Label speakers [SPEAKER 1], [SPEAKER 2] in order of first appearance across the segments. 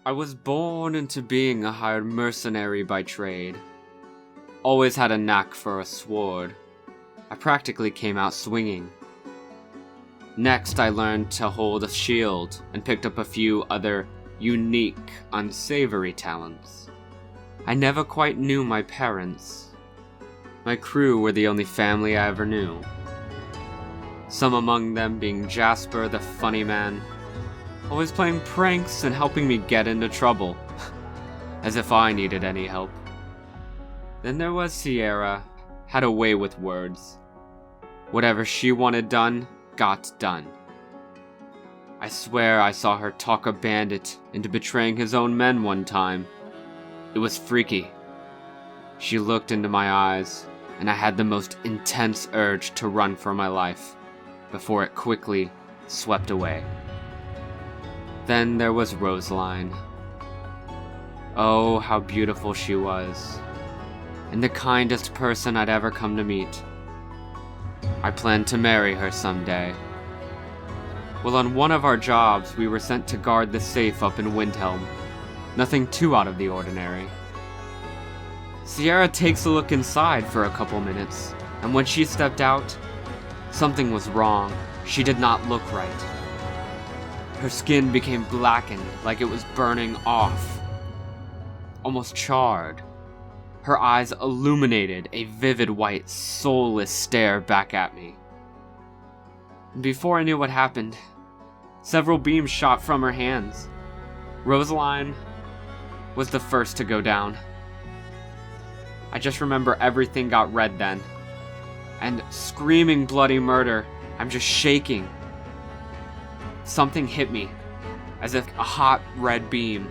[SPEAKER 1] I was born into being a hired mercenary by trade. Always had a knack for a sword. I practically came out swinging. Next, I learned to hold a shield and picked up a few other unique, unsavory talents. I never quite knew my parents. My crew were the only family I ever knew. Some among them being Jasper the funny man, always playing pranks and helping me get into trouble, as if I needed any help. Then there was Sierra, had a way with words. Whatever she wanted done, got done. I swear I saw her talk a bandit into betraying his own men one time. It was freaky. She looked into my eyes, and I had the most intense urge to run for my life, before it quickly swept away. Then there was Rosaline. Oh, how beautiful she was, and the kindest person I'd ever come to meet. I planned to marry her someday. Well, on one of our jobs, we were sent to guard the safe up in Windhelm. Nothing too out of the ordinary. Sierra takes a look inside for a couple minutes, and when she stepped out, something was wrong. She did not look right. Her skin became blackened, like it was burning off, almost charred. Her eyes illuminated a vivid white, soulless stare back at me. Before I knew what happened, several beams shot from her hands. Rosaline was the first to go down. I just remember everything got red then, and screaming bloody murder. I'm just shaking. Something hit me, as if a hot red beam,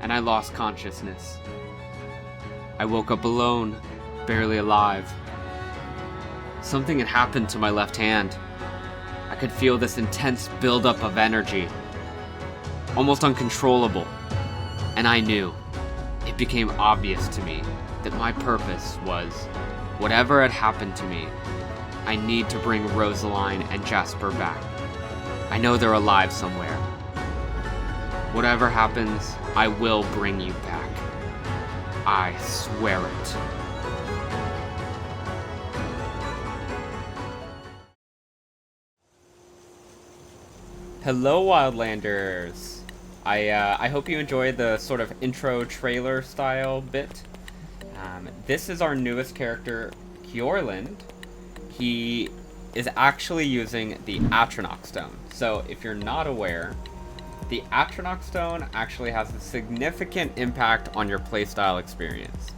[SPEAKER 1] and I lost consciousness. I woke up alone, barely alive. Something had happened to my left hand. I could feel this intense buildup of energy, almost uncontrollable, and I knew. It became obvious to me that my purpose was, whatever had happened to me, I need to bring Rosaline and Jasper back. I know they're alive somewhere. Whatever happens, I will bring you back. I swear it. Hello, Wildlanders! I hope you enjoyed the sort of intro trailer style bit. This is our newest character, Kjorland. He is actually using the Atronach Stone. So, if you're not aware, the Atronach Stone actually has a significant impact on your playstyle experience.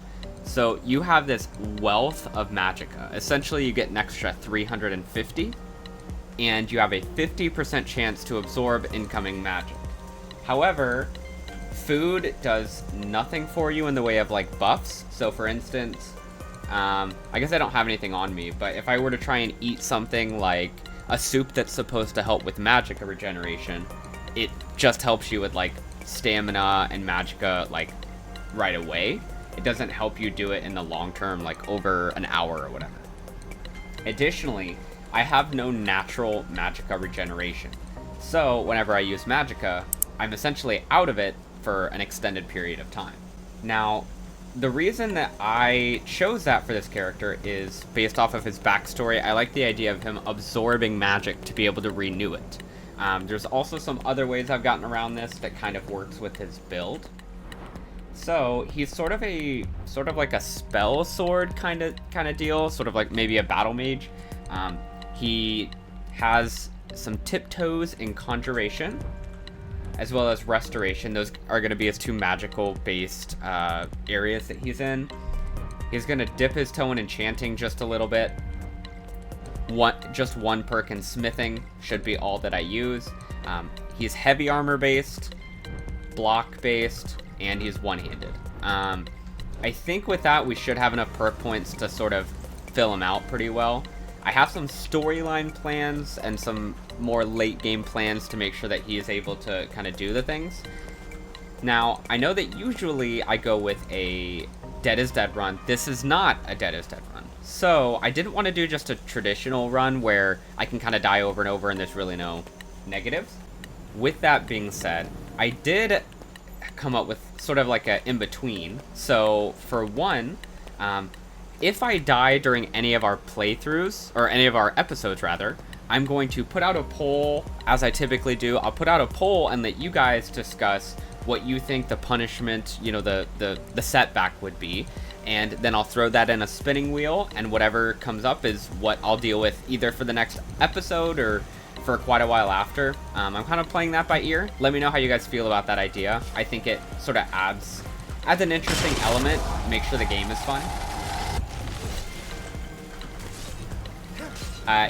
[SPEAKER 1] So, you have this wealth of magicka. Essentially, you get an extra 350, and you have a 50% chance to absorb incoming magic. However, food does nothing for you in the way of, like, buffs. So, for instance, I guess I don't have anything on me, but if I were to try and eat something like a soup that's supposed to help with magicka regeneration, it just helps you with, like, stamina and magicka, like, right away. It doesn't help you do it in the long term, like, over an hour or whatever. Additionally, I have no natural magicka regeneration. So, whenever I use magicka, I'm essentially out of it for an extended period of time. Now, the reason that I chose that for this character is based off of his backstory. I like the idea of him absorbing magic to be able to renew it. There's also some other ways I've gotten around this that kind of works with his build. So he's sort of like a spell sword kind of deal, sort of like maybe a battle mage. He has some tiptoes in conjuration, as well as restoration. Those are going to be his two magical based areas that he's in. He's going to dip his toe in enchanting just a little bit. Just one perk in smithing should be all that I use. He's heavy armor based, block based, and he's one-handed. I think with that we should have enough perk points to sort of fill him out pretty well. I have some storyline plans and some more late game plans to make sure that he is able to kind of do the things. Now, I know that usually I go with a Dead is Dead run. This is not a Dead is Dead run. So I didn't want to do just a traditional run where I can kind of die over and over and there's really no negatives. With that being said, I did come up with sort of like a in-between. So for one, if I die during any of our playthroughs, or any of our episodes rather, I'm going to put out a poll, as I typically do. I'll put out a poll and let you guys discuss what you think the punishment, you know, the setback would be. And then I'll throw that in a spinning wheel, and whatever comes up is what I'll deal with either for the next episode or for quite a while after. I'm kind of playing that by ear. Let me know how you guys feel about that idea. I think it sort of adds an interesting element, make sure the game is fun.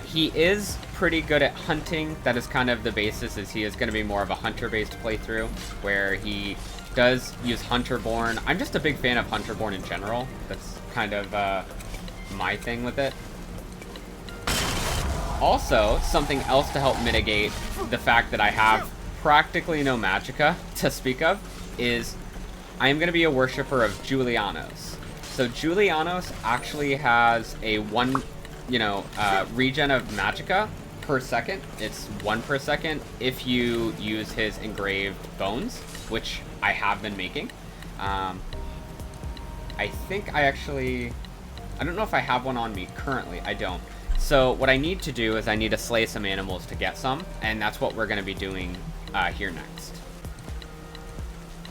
[SPEAKER 1] He is pretty good at hunting. That is kind of the basis, is he is going to be more of a hunter-based playthrough, where he does use Hunterborn. I'm just a big fan of Hunterborn in general. That's kind of my thing with it. Also, something else to help mitigate the fact that I have practically no magicka to speak of is I am going to be a worshiper of Julianos. So Julianos actually has a regen of magicka per second. It's 1 per second if you use his engraved bones, which I have been making. I think I don't know if I have one on me currently. I don't. So what I need to do is I need to slay some animals to get some, and that's what we're going to be doing here next.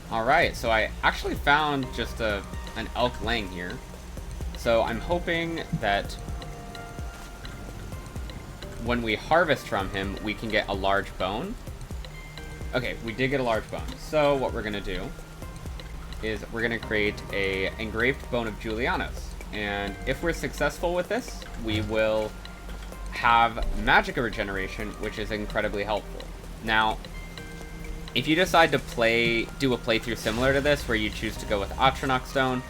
[SPEAKER 1] Alright, so I actually found just an elk laying here. So I'm hoping that when we harvest from him, we can get a large bone. Okay, we did get a large bone. So what we're going to do is we're going to create a engraved bone of Julianos. And if we're successful with this, we will have magicka regeneration, which is incredibly helpful. Now, if you decide to do a playthrough similar to this, where you choose to go with Atronach Stone,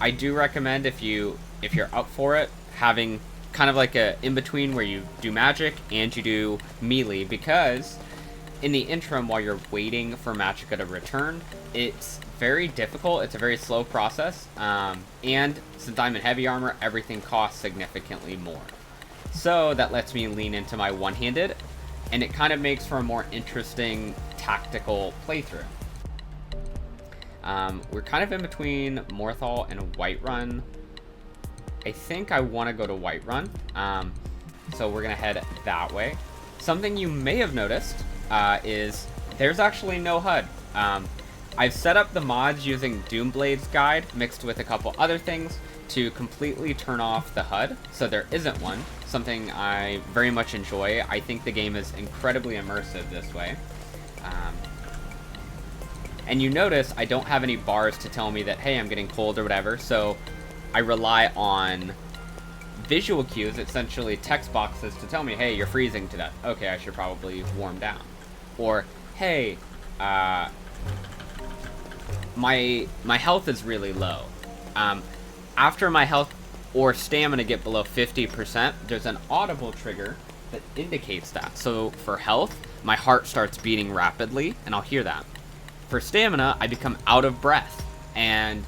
[SPEAKER 1] I do recommend, if you're up for it, having kind of like a in-between where you do magic and you do melee, because in the interim, while you're waiting for magicka to return, it's very difficult. It's a very slow process, and since I'm in heavy armor, everything costs significantly more. So that lets me lean into my one-handed, and it kind of makes for a more interesting tactical playthrough. We're kind of in between Morthal and Whiterun. I think I want to go to Whiterun, so we're going to head that way. Something you may have noticed is there's actually no HUD. I've set up the mods using Doomblade's guide mixed with a couple other things to completely turn off the HUD, so there isn't one. Something I very much enjoy. I think the game is incredibly immersive this way. And you notice I don't have any bars to tell me that, hey, I'm getting cold or whatever, so I rely on visual cues, essentially text boxes, to tell me, hey, you're freezing to death. Okay, I should probably warm down. Or, hey, my health is really low. After my health or stamina get below 50%, there's an audible trigger that indicates that. So for health, my heart starts beating rapidly, and I'll hear that. For stamina, I become out of breath, and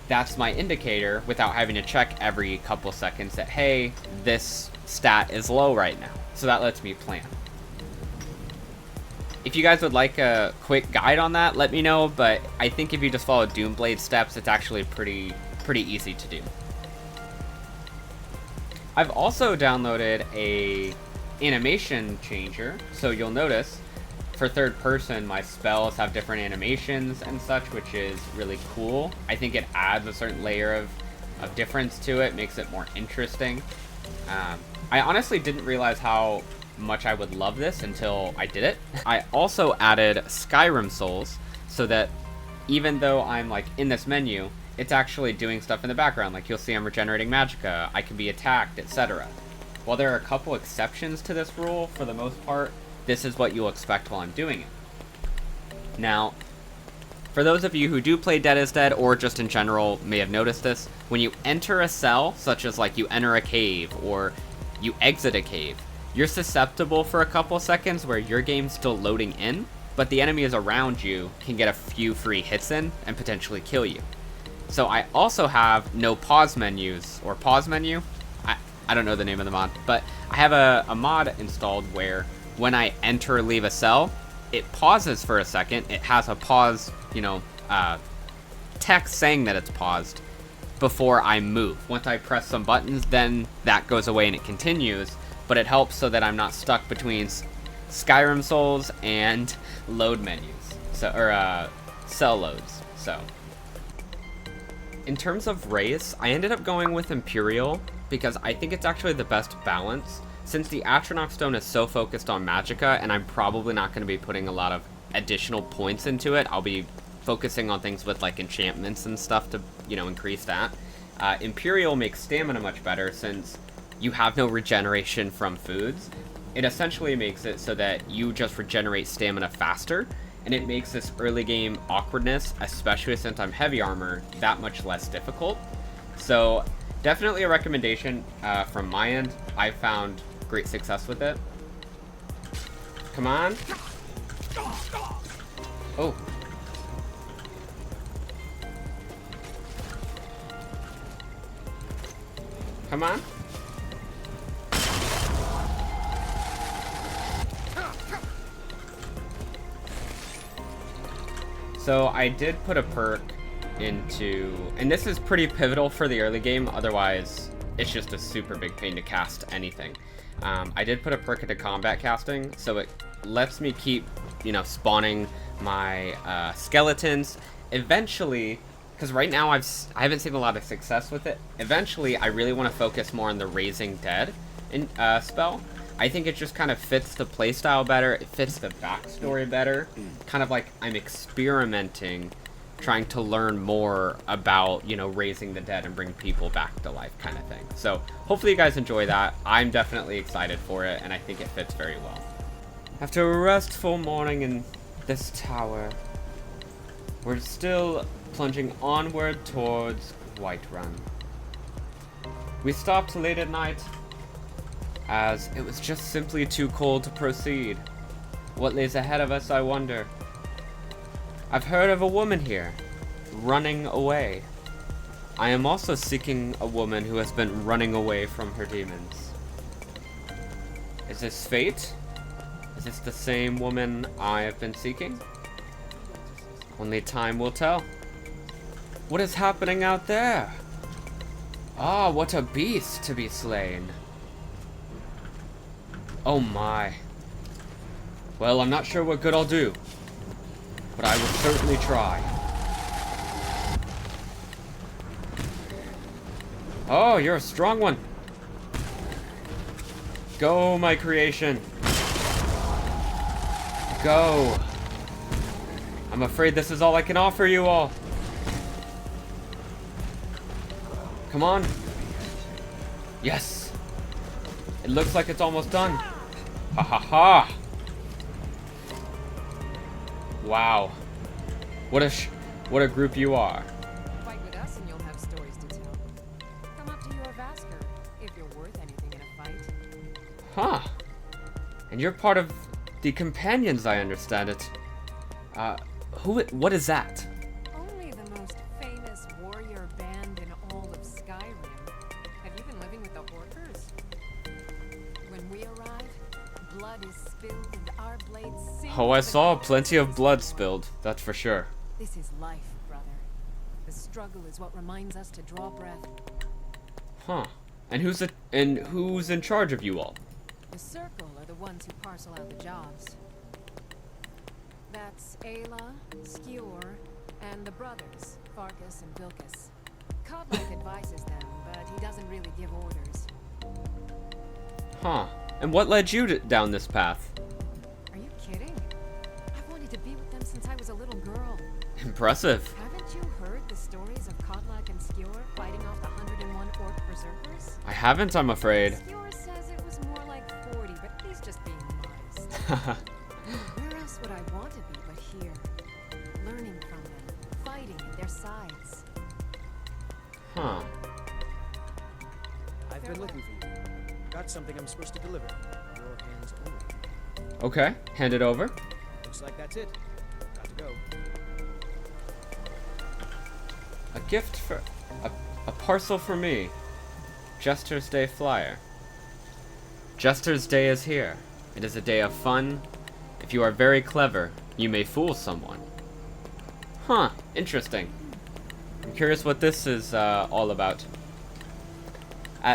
[SPEAKER 1] that's my indicator, without having to check every couple seconds, that, hey, this stat is low right now. So that lets me plan. If you guys would like a quick guide on that, let me know, but I think if you just follow Doomblade steps, it's actually pretty easy to do. I've also downloaded a animation changer, so you'll notice for third person, my spells have different animations and such, which is really cool. I think it adds a certain layer of difference to it, makes it more interesting. I honestly didn't realize how much I would love this until I did it. I also added Skyrim souls, so that even though I'm like in this menu, it's actually doing stuff in the background. Like you'll see I'm regenerating magicka, I can be attacked, etc. While there are a couple exceptions to this rule, for the most part, this is what you'll expect while I'm doing it. Now, for those of you who do play Dead is Dead, or just in general may have noticed this, when you enter a cell, such as like you enter a cave or you exit a cave, you're susceptible for a couple seconds where your game's still loading in, but the enemies around you can get a few free hits in and potentially kill you. So I also have no pause menus, or pause menu. I don't know the name of the mod, but I have a mod installed where when I enter or leave a cell, it pauses for a second. It has a pause, text saying that it's paused before I move. Once I press some buttons, then that goes away and it continues, but it helps so that I'm not stuck between Skyrim souls and load menus, cell loads. So in terms of race, I ended up going with Imperial because I think it's actually the best balance. Since the Atronach Stone is so focused on Magicka, and I'm probably not going to be putting a lot of additional points into it, I'll be focusing on things with like enchantments and stuff to, increase that. Imperial makes stamina much better since you have no regeneration from foods. It essentially makes it so that you just regenerate stamina faster, and it makes this early game awkwardness, especially since I'm heavy armor, that much less difficult. So definitely a recommendation from my end. I found great success with it. Come on. Oh. Come on. So I did put a perk into, and this is pretty pivotal for the early game, otherwise it's just a super big pain to cast anything. I did put a perk into combat casting, so it lets me keep, spawning my skeletons. Eventually, because right now I haven't seen a lot of success with it, eventually I really want to focus more on the Raising Dead spell. I think it just kind of fits the playstyle better, it fits the backstory better, kind of like I'm experimenting, trying to learn more about, raising the dead and bring people back to life kind of thing. So hopefully you guys enjoy that. I'm definitely excited for it, and I think it fits very well. After a restful morning in this tower, we're still plunging onward towards Whiterun. We stopped late at night, as it was just simply too cold to proceed. What lays ahead of us, I wonder. I've heard of a woman here, running away. I am also seeking a woman who has been running away from her demons. Is this fate? Is this the same woman I have been seeking? Only time will tell. What is happening out there? Ah, what a beast to be slain. Oh my. Well, I'm not sure what good I'll do, but I will certainly try. Oh, you're a strong one. Go, my creation. Go. I'm afraid this is all I can offer you all. Come on. Yes. It looks like it's almost done. Ha ha ha. Wow. What a group you are.
[SPEAKER 2] Fight with us and you'll have stories to tell. Come up to your Vasker if you're worth anything in a fight.
[SPEAKER 1] Huh. And you're part of the companions, I understand it. What is that?
[SPEAKER 2] Only the most famous warrior band in all of Skyrim. Have you been living with the Orkers? When we arrive, blood is spilled and our blades sing.
[SPEAKER 1] Oh, I saw plenty of blood spilled, that's for sure.
[SPEAKER 2] This is life, brother. The struggle is what reminds us to draw breath.
[SPEAKER 1] Huh. And who's in charge of you all?
[SPEAKER 2] The Circle are the ones who parcel out the jobs. That's Ayla, Skewer, and the brothers, Farkas and Vilkas. Kodlak advises them, but he doesn't really give orders.
[SPEAKER 1] Huh. And what led you down this path?
[SPEAKER 2] Are you kidding? I've wanted to be with them since I was a little girl.
[SPEAKER 1] Impressive.
[SPEAKER 2] Haven't you heard the stories of Kodlak and Skewer fighting off the 101 Orc berserkers?
[SPEAKER 1] I haven't, I'm afraid.
[SPEAKER 2] Skewer says it was more like 40, but he's just being modest. Where else would I want to be but here? Learning from them, fighting at their sides.
[SPEAKER 1] Huh.
[SPEAKER 3] I've been looking for you. Got something I'm supposed to deliver. Your hands only.
[SPEAKER 1] Okay, hand it over.
[SPEAKER 3] Looks like that's it. Got to go.
[SPEAKER 1] A gift for... a parcel for me. Jester's Day flyer. Jester's Day is here. It is a day of fun, If you are very clever, you may fool someone. Huh, interesting. I'm curious what this is all about.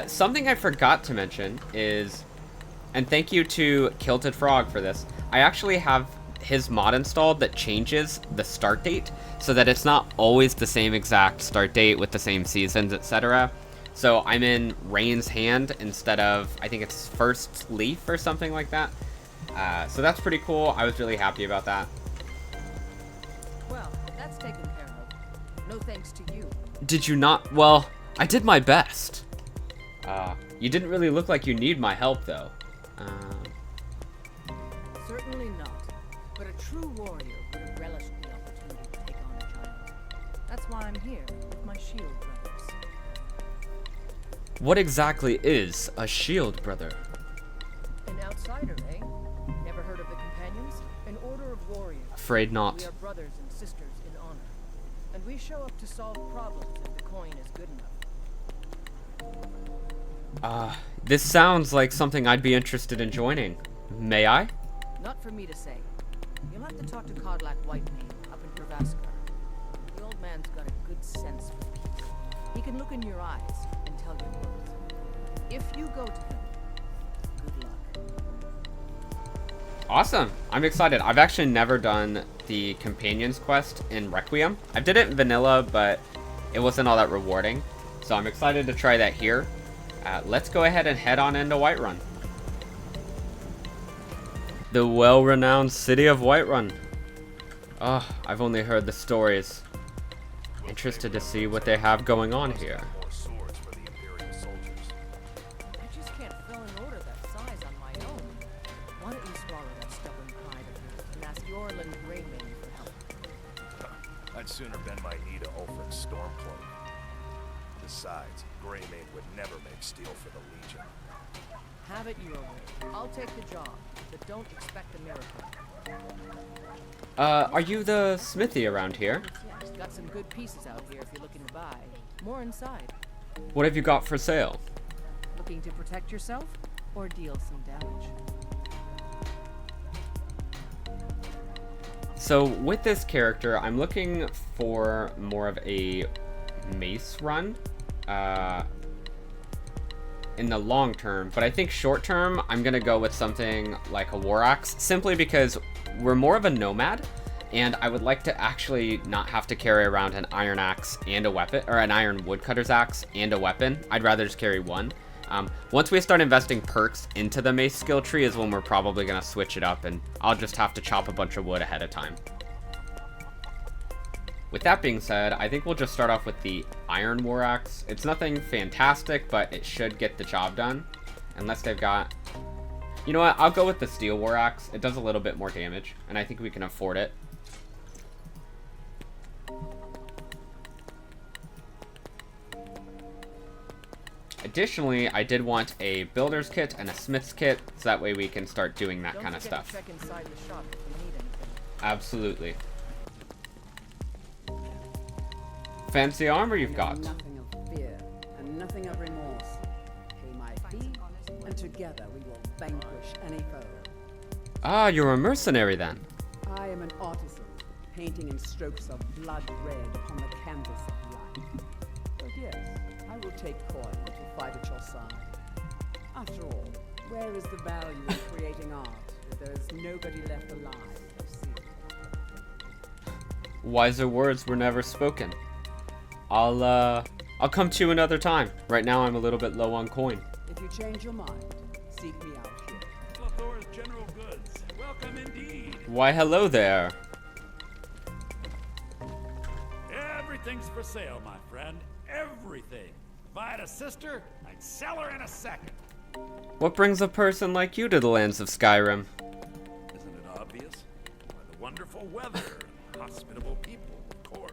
[SPEAKER 1] Something I forgot to mention is, and thank you to Kilted Frog for this, I actually have his mod installed that changes the start date so that it's not always the same exact start date with the same seasons, etc. So I'm in Rain's Hand instead of, I think it's First Leaf or something like that. So that's pretty cool. I was really happy about that.
[SPEAKER 4] Well, that's taken care of. No thanks to you.
[SPEAKER 1] Did you not? Well, I did my best. You didn't really look like you need my help, though.
[SPEAKER 4] Certainly not. But a true warrior would have relished the opportunity to take on a giant. That's why I'm here with my shield brothers.
[SPEAKER 1] What exactly is a shield brother?
[SPEAKER 4] An outsider, eh? Never heard of the companions? An order of warriors.
[SPEAKER 1] Afraid
[SPEAKER 4] We
[SPEAKER 1] not.
[SPEAKER 4] are brothers and sisters in honor. And we show up to solve problems if the coin is good enough.
[SPEAKER 1] This sounds like something I'd be interested in joining. May I?
[SPEAKER 4] Not for me to say. You'll have to talk to Codlac Whitemane up in Pervaskar. The old man's got a good sense for people. He can look in your eyes and tell your worth. If you go to him, good luck.
[SPEAKER 1] Awesome. I'm excited. I've actually never done the Companions quest in Requiem. I did it in vanilla, but it wasn't all that rewarding. So I'm excited to try that here. Let's go ahead and head on into Whiterun. The well-renowned city of Whiterun. Oh, I've only heard the stories. Interested to see what they have going on here.
[SPEAKER 4] I just can't fill an order that size on my own. Why don't you swallow that stubborn pride of yours and ask Yorland Greymane for help?
[SPEAKER 5] I'd sooner bend my knee to Ulfric's Stormcloak. Besides, Greymane would never make steel for the Legion.
[SPEAKER 4] Have it your way. I'll take the job, but don't expect a miracle.
[SPEAKER 1] Are you the smithy around here?
[SPEAKER 4] Got some good pieces out here if you're looking to buy. More inside.
[SPEAKER 1] What have you got for sale?
[SPEAKER 4] Looking to protect yourself or deal some damage?
[SPEAKER 1] So with this character, I'm looking for more of a mace run in the long term, but I think short term I'm gonna go with something like a war axe, simply because we're more of a nomad and I would like to actually not have to carry around an iron axe and a weapon, or an iron woodcutter's axe and a weapon. I'd rather just carry one. Once we start investing perks into the mace skill tree is when we're probably gonna switch it up, and I'll just have to chop a bunch of wood ahead of time. With that being said, I think we'll just start off with the Iron War Axe. It's nothing fantastic, but it should get the job done. Unless they've got... You know what? I'll go with the Steel War Axe. It does a little bit more damage, and I think we can afford it. Additionally, I did want a Builder's Kit and a Smith's Kit, so that way we can start doing that kind of stuff.
[SPEAKER 4] Check inside the shop if you need anything.
[SPEAKER 1] Absolutely. Fancy armor you've got.
[SPEAKER 6] Nothing of fear and nothing of remorse. Pay my fee, and together we will vanquish any foe.
[SPEAKER 1] Ah, you're a mercenary then.
[SPEAKER 6] I am an artisan, painting in strokes of blood red upon the canvas of life. But yes, I will take coin to fight at your side. After all, where is the value in creating art if there is nobody left alive to see it?
[SPEAKER 1] Wiser words were never spoken. I'll come to you another time. Right now I'm a little bit low on coin.
[SPEAKER 6] If you change your mind, seek me out here.
[SPEAKER 7] Thor's General Goods. Welcome indeed.
[SPEAKER 1] Why, hello there.
[SPEAKER 7] Everything's for sale, my friend. Everything. If I had a sister, I'd sell her in a second.
[SPEAKER 1] What brings a person like you to the lands of Skyrim?
[SPEAKER 7] Isn't it obvious? Why, the wonderful weather and hospitable people, of course.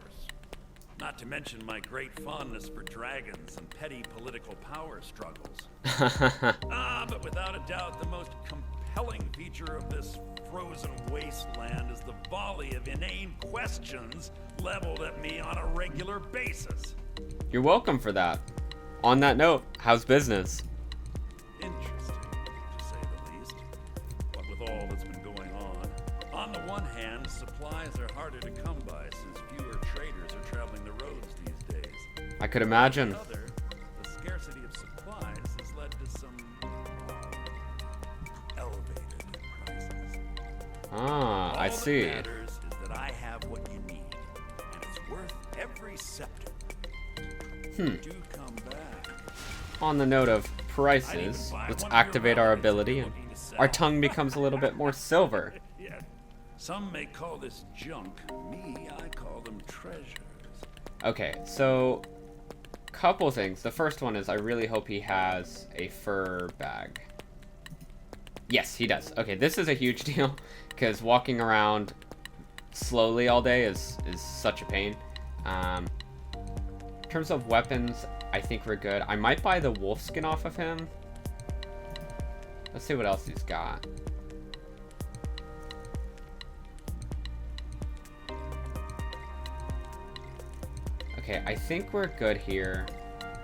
[SPEAKER 7] Not to mention my great fondness for dragons and petty political power struggles. But without a doubt, the most compelling feature of this frozen wasteland is the volley of inane questions leveled at me on a regular basis.
[SPEAKER 1] You're welcome for that. On that note, how's business?
[SPEAKER 7] Interesting, to say the least. What with all that's been going on, supplies are harder to come by since fewer traders are traveling the roads these days.
[SPEAKER 1] I could imagine.
[SPEAKER 7] Further, the scarcity of supplies has led to some elevated prices.
[SPEAKER 1] Ah, I
[SPEAKER 7] All
[SPEAKER 1] see.
[SPEAKER 7] that matters is that I have what you need, and it's worth every scepter. Do come back.
[SPEAKER 1] On the note of prices, let's activate our ability and our tongue becomes a little bit more silver.
[SPEAKER 7] Yeah. Some may call this junk. Me, I call them treasures.
[SPEAKER 1] Okay, so couple things. The first one is I really hope he has a fur bag. Yes, he does. Okay, this is a huge deal because walking around slowly all day is such a pain. In terms of weapons, I think we're good. I might buy the wolf skin off of him. Let's see what else he's got. Okay, I think we're good here.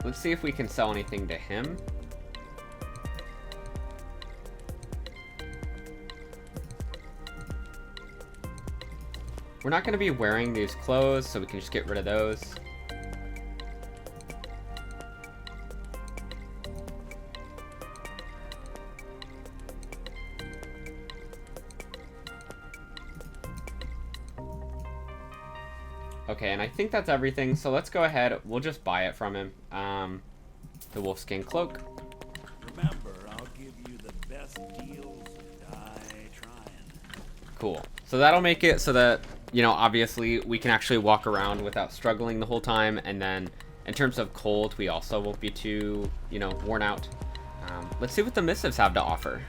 [SPEAKER 1] Let's see if we can sell anything to him. We're not going to be wearing these clothes, so we can just get rid of those. Okay, and I think that's everything, so let's go ahead. We'll just buy it from him. The wolfskin cloak.
[SPEAKER 7] Remember, I'll give you the best deals. Die trying.
[SPEAKER 1] Cool. So that'll make it so that, you know, obviously we can actually walk around without struggling the whole time. And then in terms of cold, we also won't be too, you know, worn out. Let's see what the missives have to offer.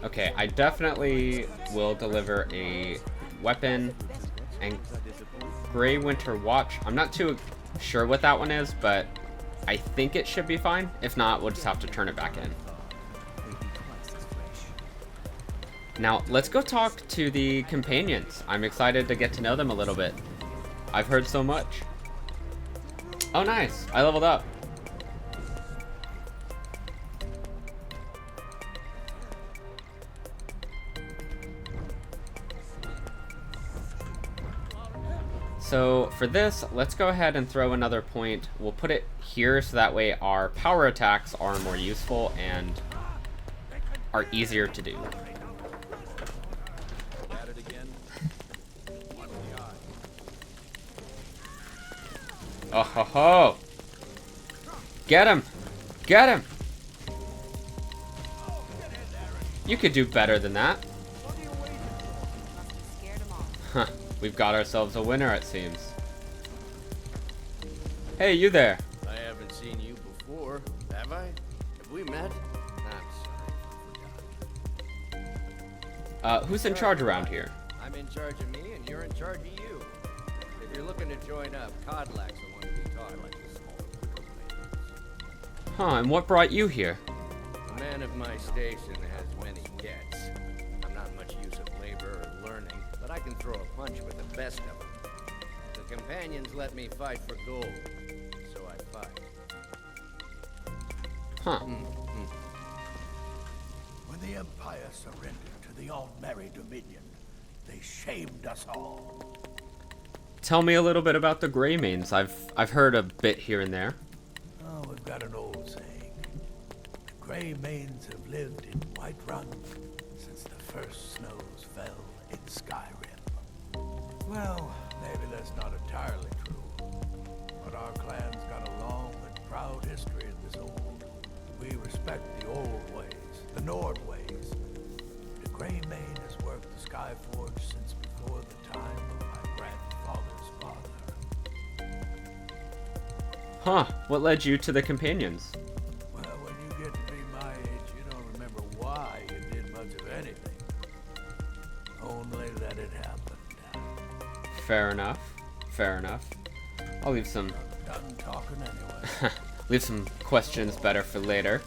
[SPEAKER 1] Okay, I definitely will deliver a weapon and Grey Winter Watch. I'm not too sure what that one is, but I think it should be fine. If not, we'll just have to turn it back in. Now, let's go talk to the companions. I'm excited to get to know them a little bit. I've heard so much. Oh, nice. I leveled up. So for this, let's go ahead and throw another point. We'll put it here so that way our power attacks are more useful and are easier to do. Oh ho ho! Get him! Get him! You could do better than that. Huh. We've got ourselves a winner, it seems. Hey, you there.
[SPEAKER 8] I haven't seen you before, have I? Have we met? I'm sorry.
[SPEAKER 1] Who's in charge around here?
[SPEAKER 8] I'm in charge of me, and you're in charge of you. If you're looking to join up, Codlack's the one to be taught like the small little.
[SPEAKER 1] Huh, and what brought you here?
[SPEAKER 8] A man of my station has many debts. I'm not much use of labor or learning, but I can throw a punch with the best of them. The companions let me fight for gold, so I fight.
[SPEAKER 1] Huh.
[SPEAKER 9] When the Empire surrendered to the All-Merry Dominion, they shamed us all.
[SPEAKER 1] Tell me a little bit about the Greymanes. I've heard a bit here and there.
[SPEAKER 9] Oh, we've got an old saying. The Greymanes have lived in Whiterun since the first snows fell in Skyrim. Well, maybe that's not entirely true, but our clan's got a long and proud history in this old. We respect the old ways, the Nord ways. The Greymane has worked the Skyforge since before the time of my grandfather's father.
[SPEAKER 1] Huh, what led you to the companions?
[SPEAKER 9] Well, when you get to be my age, you don't remember why you did much of anything. Only that it happened.
[SPEAKER 1] Fair enough. Fair enough. I'll leave some
[SPEAKER 9] Done talking anyway.
[SPEAKER 1] leave some questions better for later.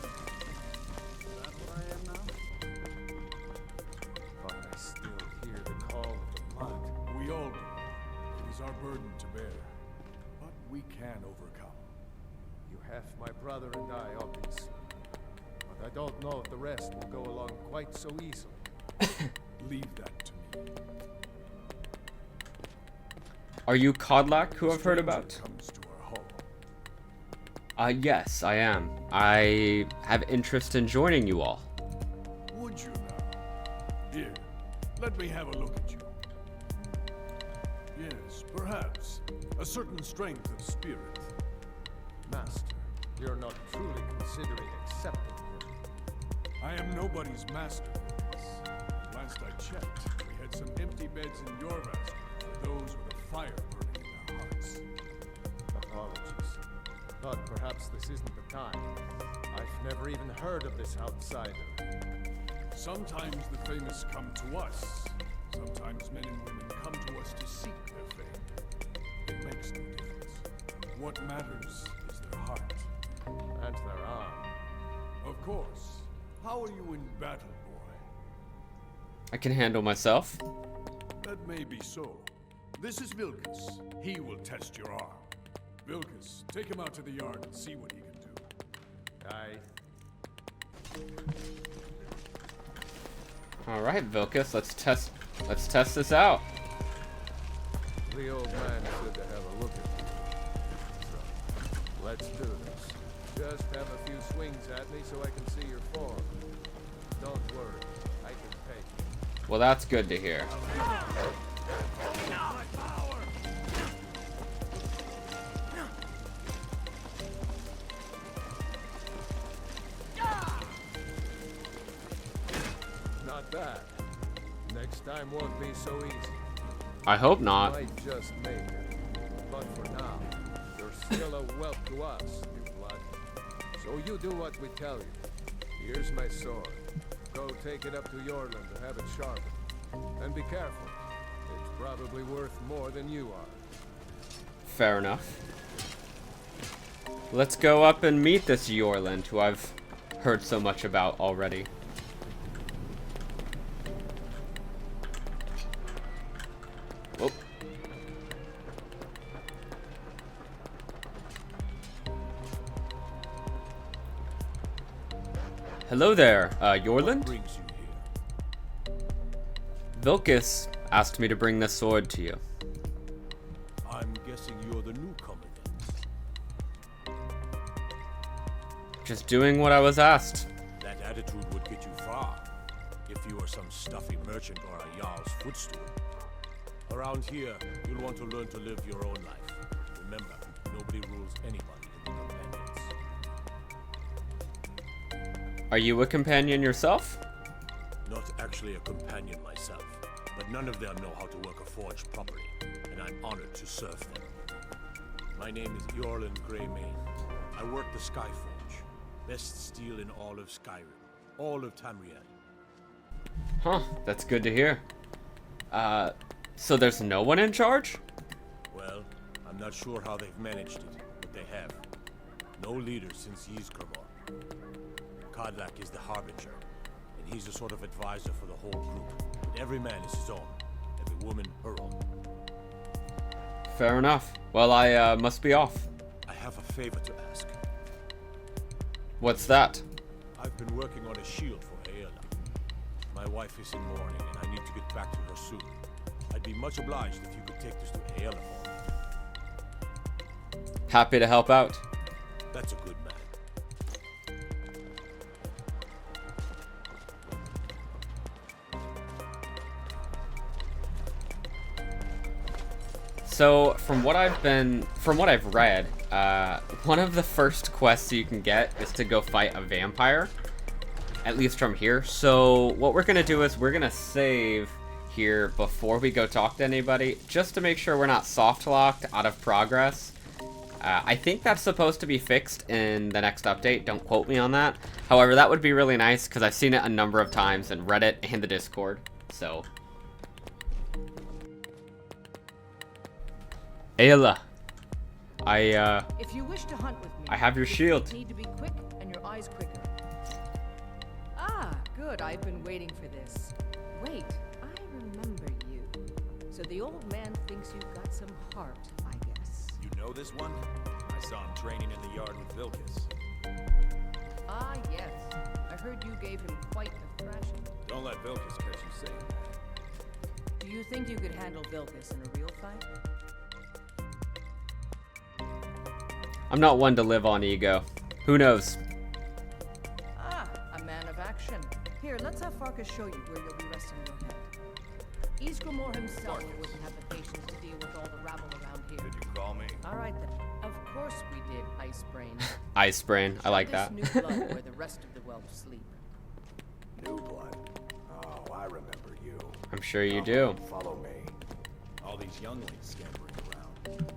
[SPEAKER 10] But I still hear the call of the blood.
[SPEAKER 11] We all do. It is our burden to bear. But we can overcome.
[SPEAKER 10] You have my brother and I, obviously. but I don't know if the rest will go along quite so easily.
[SPEAKER 11] Leave that to me.
[SPEAKER 1] Are you Kodlak, who I've heard about?
[SPEAKER 11] Comes to our hall.
[SPEAKER 1] Yes, I am. I have interest in joining you all.
[SPEAKER 11] Would you now? Here, let me have a look at you. Yes, perhaps. A certain strength of spirit.
[SPEAKER 10] Master, you're not truly considering accepting him.
[SPEAKER 11] I am nobody's master. Last I checked, we had some empty beds in your basket for those with a fire burning in their hearts.
[SPEAKER 10] Apologies. Thought perhaps this isn't the time. I've never even heard of this outsider.
[SPEAKER 11] Sometimes the famous come to us. Sometimes men and women come to us to seek their fame. It makes no difference. What matters is their heart.
[SPEAKER 10] And their arm.
[SPEAKER 11] Of course. How are you in battle, boy?
[SPEAKER 1] I can handle myself.
[SPEAKER 11] That may be so. This is Vilkas. He will test your arm. Vilkas, take him out to the yard and see what he can do.
[SPEAKER 10] Aye.
[SPEAKER 1] All right, Vilkas, let's test this out.
[SPEAKER 10] The old man said to have a look at you. So, let's do this. Just have a few swings at me so I can see your form. Don't worry, I can take it.
[SPEAKER 1] Well, that's good to hear.
[SPEAKER 10] Not bad. Next time won't be so easy.
[SPEAKER 1] I hope not.
[SPEAKER 10] Might just make it. But for now, you're still a whelp to us, new blood. So you do what we tell you. Here's my sword. Go take it up to Yorland to have it sharpened. And be careful. It's probably worth more than you are.
[SPEAKER 1] Fair enough. Let's go up and meet this Yorland, who I've heard so much about already. Oh. Hello there, Yorland?
[SPEAKER 11] What brings you here?
[SPEAKER 1] Vilkas asked me to bring this sword to you.
[SPEAKER 11] I'm guessing you're the newcomer then.
[SPEAKER 1] Just doing what I was asked.
[SPEAKER 5] That attitude would get you far, if you were some stuffy merchant or a Jarl's footstool. Around here, you'll want to learn to live your own life. Remember, nobody rules anybody in the companions.
[SPEAKER 1] Are you a companion yourself?
[SPEAKER 5] Not actually a companion myself, but none of them know how to work a forge properly, and I'm honored to serve them. My name is Yorland Greymane. I work the Skyforge. Best steel in all of Skyrim. All of Tamriel.
[SPEAKER 1] Huh, that's good to hear. So there's no one in charge?
[SPEAKER 5] Well, I'm not sure how they've managed it, but they have. No leader since Ysgramor. Kodlak is the Harbinger, and he's a sort of advisor for the whole group. But every man is his own, every woman her own.
[SPEAKER 1] Fair enough. Well, I must be off.
[SPEAKER 5] I have a favor to ask.
[SPEAKER 1] What's that?
[SPEAKER 5] I've been working on a shield for Aela. My wife is in mourning, and I need to get back to her soon. I'd be much obliged if you could take this to Aela for me.
[SPEAKER 1] Happy to help out.
[SPEAKER 5] That's a good man.
[SPEAKER 1] So, from what I've read, one of the first quests you can get is to go fight a vampire. At least from here. So, what we're gonna do is we're gonna save here before we go talk to anybody, just to make sure we're not soft locked out of progress. I think that's supposed to be fixed in the next update. Don't quote me on that. However, that would be really nice because I've seen it a number of times in Reddit and the Discord. So, Aela,
[SPEAKER 4] If you wish to hunt with me,
[SPEAKER 1] I have your shield.
[SPEAKER 4] You need to be quick and your eyes quicker. Ah, good. I've been waiting for this. Wait, I remember you. So the old man thinks you've got some heart, I guess.
[SPEAKER 5] You know this one? I saw him training in the yard with Vilkas.
[SPEAKER 4] Ah, yes. I I heard you gave him quite a thrashing.
[SPEAKER 10] Don't let Vilkas catch you saying that.
[SPEAKER 4] Do you think you could handle Vilkas in a real fight?
[SPEAKER 1] I'm not one to live on ego. Who knows?
[SPEAKER 4] Ah, a man of action. Here, let's have Farkas show you where you'll be resting your head. Isgrimor himself wouldn't have the patience to deal with all the rabble around here.
[SPEAKER 7] Did you call me?
[SPEAKER 4] All right then. Of course we did, Ice Brain.
[SPEAKER 1] Ice brain. I like that.
[SPEAKER 4] This new blood where the rest of the whelps sleep.
[SPEAKER 9] New blood. Oh, I remember you.
[SPEAKER 1] I'm sure you do.
[SPEAKER 9] Follow me.
[SPEAKER 5] All these younglings scampering around.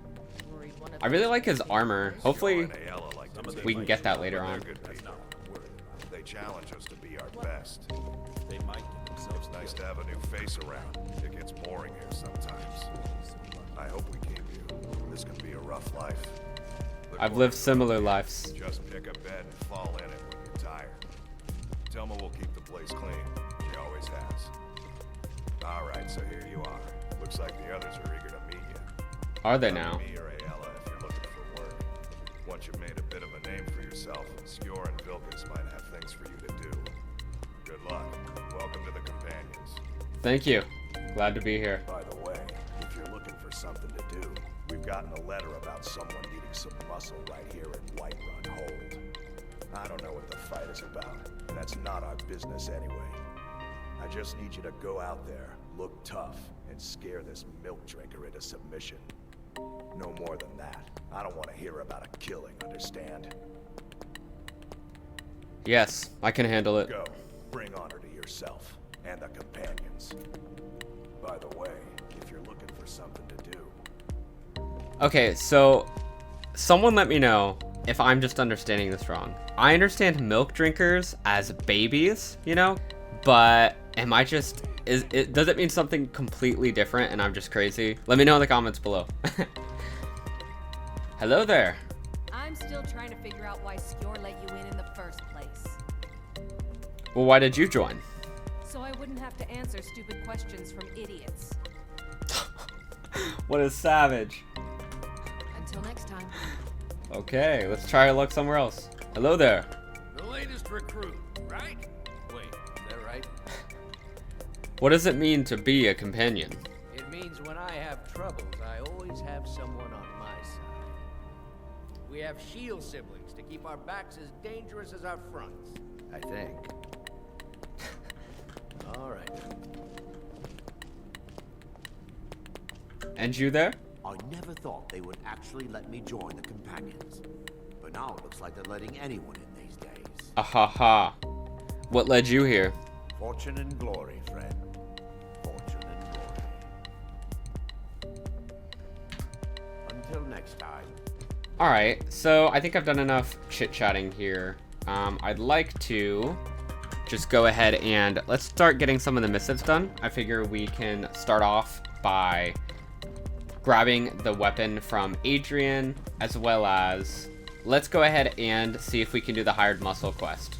[SPEAKER 4] Worried one of
[SPEAKER 1] I really
[SPEAKER 4] those
[SPEAKER 1] like his
[SPEAKER 4] take
[SPEAKER 1] armor.
[SPEAKER 4] yours?
[SPEAKER 1] Hopefully,
[SPEAKER 7] Ayala like them
[SPEAKER 1] we can get that later on.
[SPEAKER 7] Good people. They challenge us to be our best.
[SPEAKER 5] They might get themselves
[SPEAKER 7] It's nice to have a new face around. It gets boring here sometimes. I hope we keep you. This can be a rough life. Look
[SPEAKER 1] I've
[SPEAKER 7] forward
[SPEAKER 1] lived
[SPEAKER 7] to it.
[SPEAKER 1] similar lives.
[SPEAKER 7] Just pick a bed and fall in it when you're tired. Telma will keep the place clean. She always has. All right, so here you are. Looks like the others are eager to meet you.
[SPEAKER 1] Are they
[SPEAKER 7] Come to
[SPEAKER 1] now?
[SPEAKER 7] Me or Ayala if you're looking for work. Once you've made a bit of a name for yourself, Skjor and Vilkas might have things for you to do. Good luck. Welcome to the Companions.
[SPEAKER 1] Thank you. Glad to be here.
[SPEAKER 9] By the way, if you're looking for something to do, we've gotten a letter about someone needing some muscle right here in Whiterun Hold. I don't know what the fight is about, and that's not our business anyway. I just need you to go out there, look tough, and scare this milk drinker into submission. No more than that. I don't want to hear about a killing, understand?
[SPEAKER 1] Yes, I can handle it.
[SPEAKER 9] Go. Bring honor to yourself and the companions. By the way, if you're looking for something to do,
[SPEAKER 1] Okay, so someone let me know if I'm just understanding this wrong. I understand milk drinkers as babies, you know, but am I just does it mean something completely different and I'm just crazy? Let me know in the comments below. Hello there.
[SPEAKER 2] I'm still trying to figure out why Skjor let you in the first place.
[SPEAKER 1] Well, why did you join?
[SPEAKER 2] So I wouldn't have to answer stupid questions from idiots.
[SPEAKER 1] What is savage?
[SPEAKER 2] Until next time.
[SPEAKER 1] Okay, let's try our luck somewhere else. Hello there.
[SPEAKER 8] The latest recruit, right? Wait, is that right?
[SPEAKER 1] What does it mean to be a companion?
[SPEAKER 8] It means when I have troubles, I always have someone on my side. We have shield siblings to keep our backs as dangerous as our fronts, I think. All right.
[SPEAKER 1] And you there?
[SPEAKER 12] I never thought they would actually let me join the Companions. But now it looks like they're letting anyone in these days.
[SPEAKER 1] Ahaha. What led you here?
[SPEAKER 12] Fortune and glory, friend. Fortune and glory. Until next time.
[SPEAKER 1] Alright, so I think I've done enough chit-chatting here. I'd like to just go ahead and let's start getting some of the missives done. I figure we can start off by grabbing the weapon from Adrian, as well as let's go ahead and see if we can do the hired muscle quest.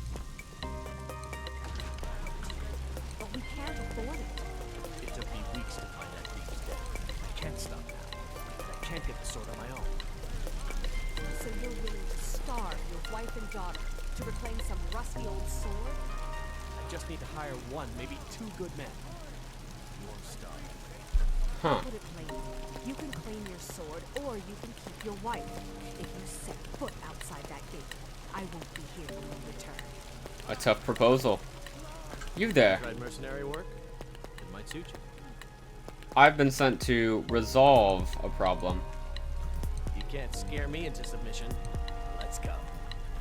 [SPEAKER 2] But we can't afford it.
[SPEAKER 3] It took me weeks to find that beast dead. I can't stop now. I can't get the sword on my own.
[SPEAKER 2] So you're willing to starve your wife and daughter to reclaim some rusty old sword?
[SPEAKER 3] I just need to hire one, maybe two good men. You won't starve.
[SPEAKER 1] Huh.
[SPEAKER 2] Put it plainly, you can claim your sword or you can keep your wife. If you set foot outside that gate, I won't be here when you return.
[SPEAKER 1] A tough proposal. You there.
[SPEAKER 3] Tried mercenary work? It might suit you.
[SPEAKER 1] I've been sent to resolve a problem.
[SPEAKER 3] You can't scare me into submission. Let's go.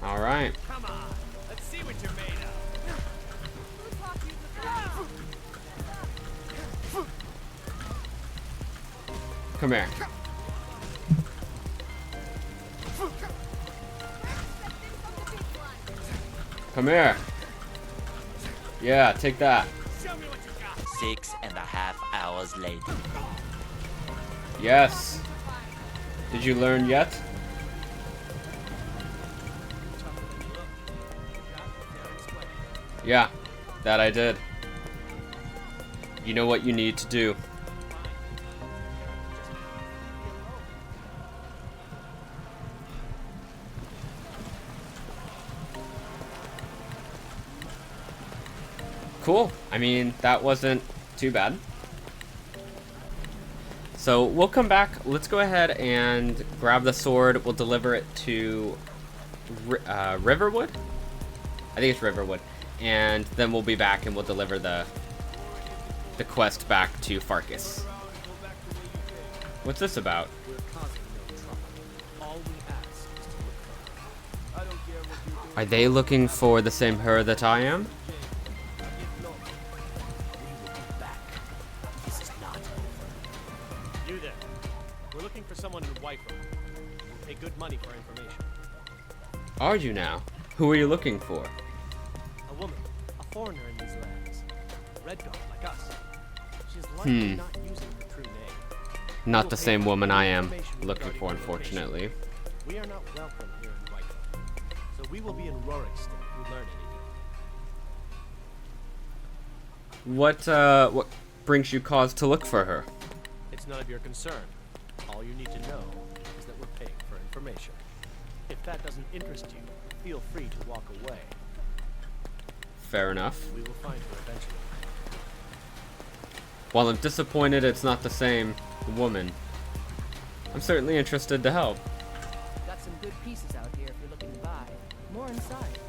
[SPEAKER 1] Alright.
[SPEAKER 3] Come on, let's see what you're made of.
[SPEAKER 1] Come here. Come here. Yeah, take that.
[SPEAKER 13] 6.5 hours later.
[SPEAKER 1] Yes. Did you learn yet? Yeah, that I did. You know what you need to do. Cool. I mean, that wasn't too bad. So we'll come back. Let's go ahead and grab the sword. We'll deliver it to Riverwood. I think it's Riverwood. And then we'll be back and we'll deliver the quest back to Farkas. What's this about?
[SPEAKER 3] We're causing no trouble. All we ask is to look for her. I don't care what you do.
[SPEAKER 1] Are they looking for the same her that I am?
[SPEAKER 3] If not, we will be back. This is not over. You there. We're looking for someone in Whiterun. We'll pay good money for information.
[SPEAKER 1] Are you now? Who are you looking for?
[SPEAKER 3] A woman. A foreigner in these lands. Red guard like us. She's likely not using her true name.
[SPEAKER 1] Not the same woman I am looking for, unfortunately.
[SPEAKER 3] We are not welcome here in Whiterun. So we will be in Rorikstead if you learn anything.
[SPEAKER 1] What brings you cause to look for her?
[SPEAKER 3] It's none of your concern. All you need to know is that we're paying for information. If that doesn't interest you, feel free to walk away.
[SPEAKER 1] Fair enough.
[SPEAKER 3] We will find her eventually.
[SPEAKER 1] While I'm disappointed it's not the same woman, I'm certainly interested to help.
[SPEAKER 4] Got some good pieces out here if you're looking to buy. More inside.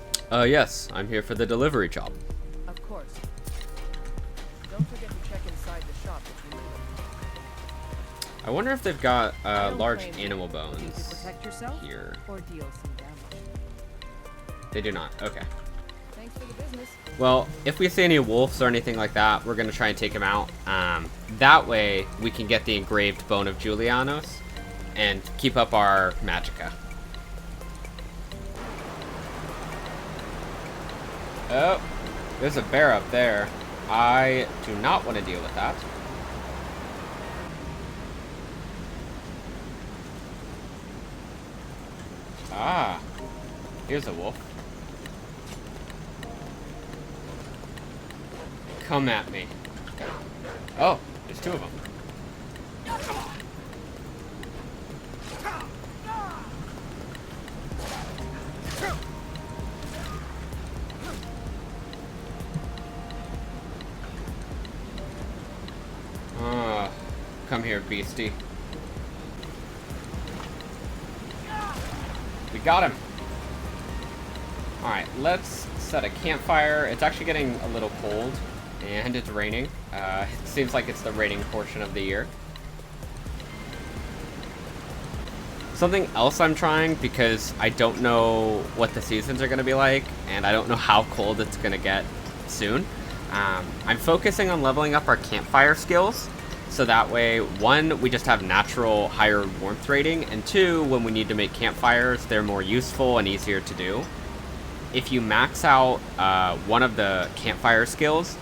[SPEAKER 1] Yes, I'm here for the delivery job.
[SPEAKER 4] Of course. Don't forget to check inside the shop if you need it.
[SPEAKER 1] I wonder if they've got
[SPEAKER 4] I don't
[SPEAKER 1] large
[SPEAKER 4] claim
[SPEAKER 1] animal
[SPEAKER 4] to
[SPEAKER 1] bones
[SPEAKER 4] protect yourself
[SPEAKER 1] here.
[SPEAKER 4] or deal some damage.
[SPEAKER 1] They do not. Okay.
[SPEAKER 4] Thanks for the business.
[SPEAKER 1] Well, if we see any wolves or anything like that, we're going to try and take them out. That way, we can get the engraved bone of Julianos and keep up our magicka. Oh, there's a bear up there. I do not want to deal with that. Ah, here's a wolf. Come at me. Oh, there's two of them. Come here, beastie. We got him. Alright, let's set a campfire. It's actually getting a little cold. And it's raining. It seems like it's the raining portion of the year. Something else I'm trying, because I don't know what the seasons are going to be like, and I don't know how cold it's going to get soon. I'm focusing on leveling up our campfire skills, so that way, one, we just have natural higher warmth rating, and two, when we need to make campfires, they're more useful and easier to do. If you max out one of the campfire skills,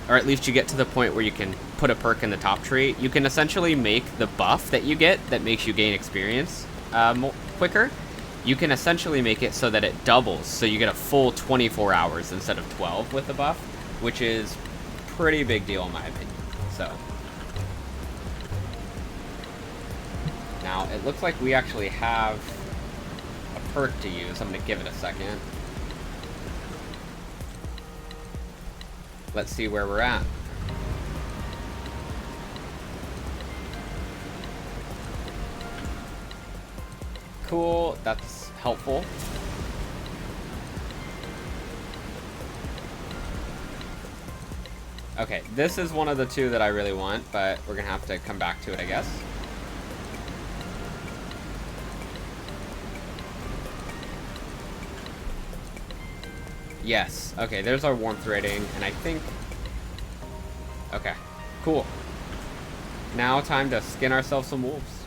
[SPEAKER 1] or at least you get to the point where you can put a perk in the top tree, you can essentially make the buff that you get that makes you gain experience quicker. You can essentially make it so that it doubles, so you get a full 24 hours instead of 12 with the buff, which is pretty big deal in my opinion. So now it looks like we actually have a perk to use. I'm going to give it a second. Let's see where we're at. Cool, that's helpful. Okay, this is one of the two that I really want, but we're gonna have to come back to it, I guess. Yes. Okay, there's our warmth rating, and I think... Okay, cool. Now time to skin ourselves some wolves.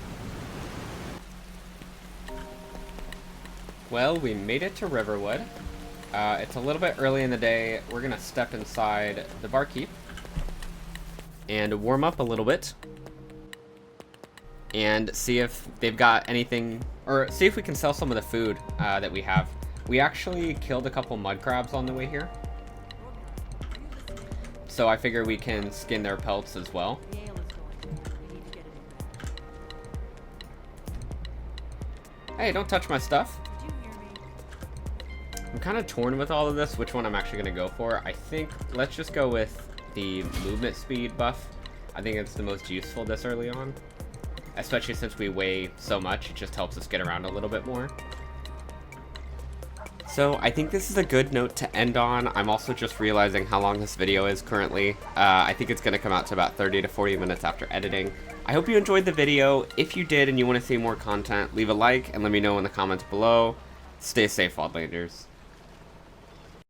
[SPEAKER 1] Well, we made it to Riverwood. It's a little bit early in the day. We're gonna step inside the barkeep and warm up a little bit and see if they've got anything, or see if we can sell some of the food that we have. We actually killed a couple mud crabs on the way here, so I figure we can skin their pelts as well. Hey, don't touch my stuff. I'm kind of torn with all of this, which one I'm actually going to go for. I think let's just go with the movement speed buff. I think it's the most useful this early on. Especially since we weigh so much, it just helps us get around a little bit more. So I think this is a good note to end on. I'm also just realizing how long this video is currently. I think it's going to come out to about 30 to 40 minutes after editing. I hope you enjoyed the video. If you did and you want to see more content, leave a like and let me know in the comments below. Stay safe, Wildlanders.